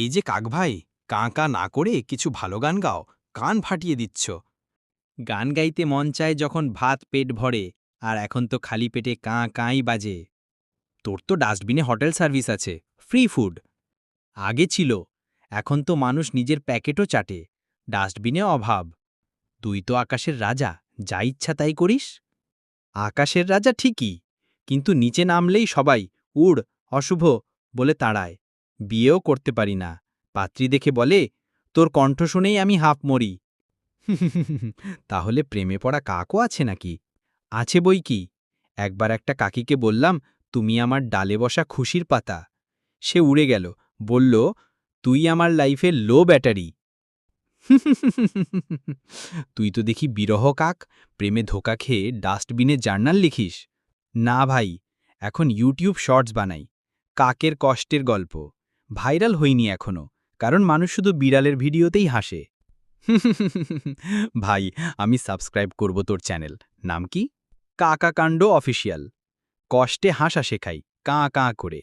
এই যে কাক ভাই, কাঁ কাঁ না করে কিছু ভালো গান গাও, কান ফাটিয়ে দিচ্ছ। গান গাইতে মন চায় যখন ভাত পেট ভরে, আর এখন তো খালি পেটে কাঁ কাঁই বাজে। তোর তো ডাস্টবিনে হোটেল সার্ভিস আছে, ফ্রি ফুড। আগে ছিল, এখন তো মানুষ নিজের প্যাকেটও চাটে, ডাস্টবিনে অভাব। তুই তো আকাশের রাজা, যা ইচ্ছা তাই করিস। আকাশের রাজা ঠিকই, কিন্তু নিচে নামলেই সবাই উড়, অশুভ বলে তাড়ায়। বিয়েও করতে পারি না, পাত্রী দেখে বলে, তোর কণ্ঠ শুনেই আমি হাঁপ মরি। তাহলে প্রেমে পড়া কাকও আছে নাকি? আছে বই কি। একবার একটা কাকিকে বললাম, তুমি আমার ডালে বসা খুশির পাতা। সে উড়ে গেল, বলল, তুই আমার লাইফে লো ব্যাটারি। তুই তো দেখি বিরহ কাক, প্রেমে ধোকা খেয়ে ডাস্টবিনে জার্নাল লিখিস। না ভাই, এখন ইউটিউব শর্টস বানাই, কাকের কষ্টের গল্প। ভাইরাল হইনি এখনো, কারণ মানুষ শুধু বিড়ালের ভিডিওতেই হাসে। ভাই, আমি সাবস্ক্রাইব করব তোর চ্যানেল। নাম কি? কাকা কাণ্ড অফিসিয়াল। কষ্টে হাসা শেখাই, কাঁ কাঁ করে।